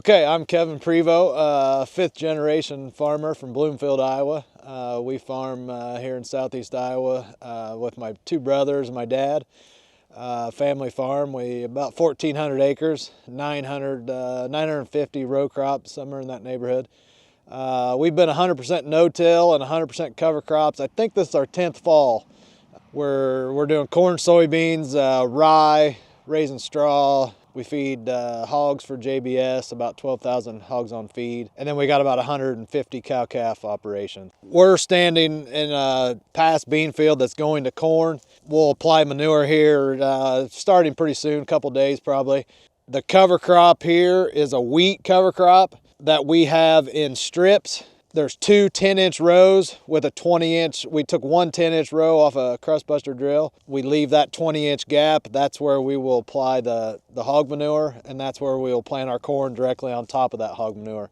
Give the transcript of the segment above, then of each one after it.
Okay, I'm Kevin Prevo, fifth generation farmer from Bloomfield, Iowa. We farm here in southeast Iowa with my two brothers and my dad. Family farm, we about 1,400 acres, 950 row crops, somewhere in that neighborhood. We've been 100% no-till and 100% cover crops. I think this is our 10th fall. We're doing corn, soybeans, rye, raising straw. We feed hogs for JBS, about 12,000 hogs on feed. And then we got about 150 cow-calf operation. We're standing in a past bean field that's going to corn. We'll apply manure here starting pretty soon, a couple days probably. The cover crop here is a wheat cover crop that we have in strips. There's two 10-inch rows with a 20-inch. We took one 10-inch row off a crust buster drill. We leave that 20-inch gap. That's where we will apply the hog manure, and that's where we will plant our corn directly on top of that hog manure.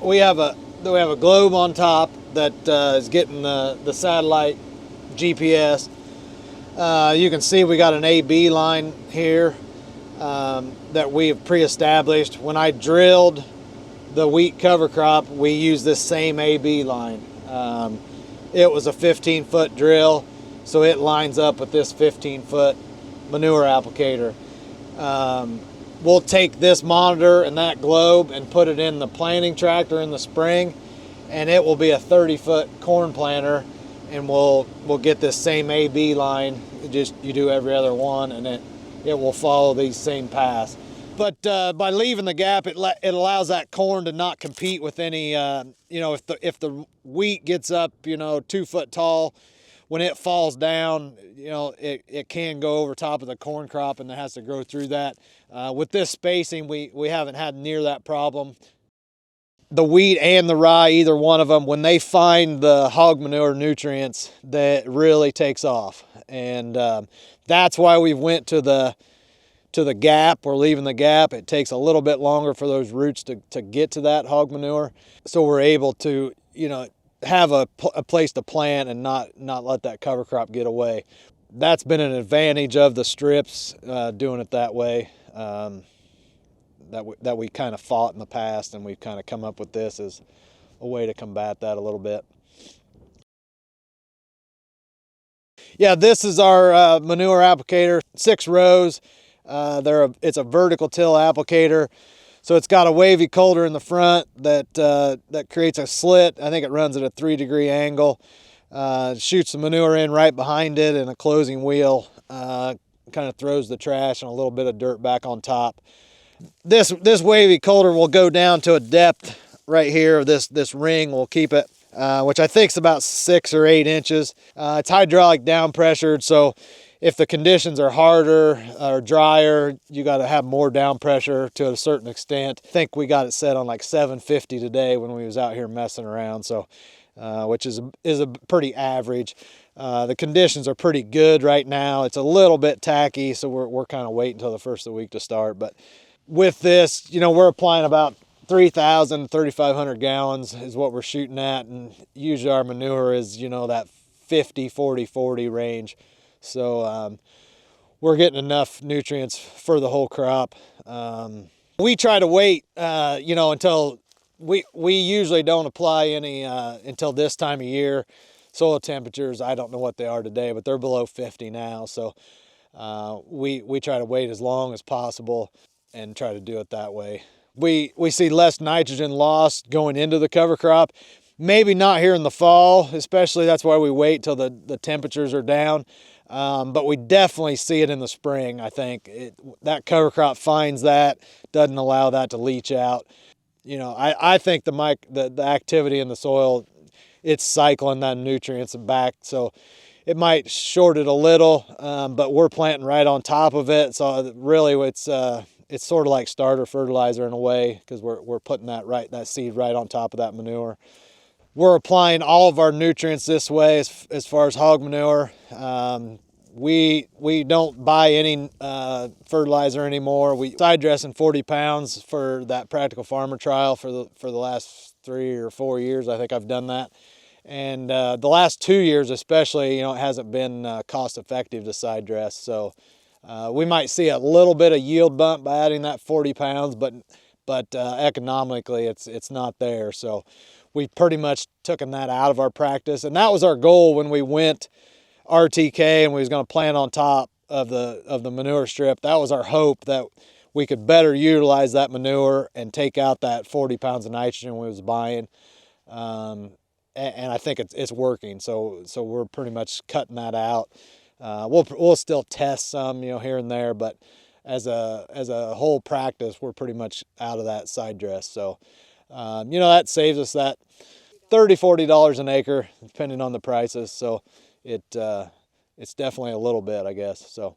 We have a globe on top that is getting the satellite GPS. You can see we got an AB line here that we have pre-established. When I drilled the wheat cover crop, we use this same AB line. It was a 15-foot drill, so it lines up with this 15-foot manure applicator. We'll take this monitor and that globe and put it in the planting tractor in the spring, and it will be a 30-foot corn planter, and we'll get this same AB line. You do every other one, and it will follow these same paths. But by leaving the gap, it allows that corn to not compete with any, if the wheat gets up, 2 foot tall, when it falls down, it can go over top of the corn crop and it has to grow through that. With this spacing, we haven't had near that problem. The wheat and the rye, either one of them, when they find the hog manure nutrients, that really takes off. And that's why we went to the gap. We're leaving the gap. It takes a little bit longer for those roots to get to that hog manure. So we're able to, have a place to plant and not let that cover crop get away. That's been an advantage of the strips, doing it that way. That we kind of fought in the past, and we've kind of come up with this as a way to combat that a little bit. Yeah, this is our manure applicator, 6 rows. It's a vertical till applicator, so it's got a wavy coulter in the front that creates a slit. I think it runs at a 3-degree angle. Shoots the manure in right behind it, and a closing wheel kind of throws the trash and a little bit of dirt back on top. This wavy coulter will go down to a depth right here. This ring will keep it, which I think is about 6 or 8 inches. It's hydraulic down pressured, so if the conditions are harder or drier, you got to have more down pressure to a certain extent. I think we got it set on like 750 today when we was out here messing around, so which is a pretty average. The conditions are pretty good right now. It's a little bit tacky, so we're kind of waiting until the first of the week to start. But with this, we're applying about 3,000, 3,500 gallons is what we're shooting at, and usually our manure is that 50, 40, 40 range. So we're getting enough nutrients for the whole crop. We try to wait, until we usually don't apply any until this time of year. Soil temperatures, I don't know what they are today, but they're below 50 now. So we try to wait as long as possible and try to do it that way. We see less nitrogen loss going into the cover crop. Maybe not here in the fall, especially. That's why we wait till the temperatures are down. But we definitely see it in the spring. I think that cover crop finds that, doesn't allow that to leach out. I think the activity in the soil, it's cycling that nutrients back, so it might short it a little, but we're planting right on top of it. So really, it's sort of like starter fertilizer in a way, because we're putting that seed right on top of that manure. We're applying all of our nutrients this way as far as hog manure. We don't buy any fertilizer anymore. We side dressing 40 pounds for that practical farmer trial for the last 3 or 4 years. I think I've done that. And the last 2 years especially, it hasn't been cost effective to side dress. So We might see a little bit of yield bump by adding that 40 pounds, but economically it's not there. So we pretty much taken that out of our practice, and that was our goal when we went RTK and we was going to plant on top of the manure strip. That was our hope, that we could better utilize that manure and take out that 40 pounds of nitrogen we was buying. And I think it's working. So we're pretty much cutting that out. We'll still test some, here and there, but as a whole practice, we're pretty much out of that side dress. So, that saves us that $30–40 an acre, depending on the prices. So it's definitely a little bit, I guess. So.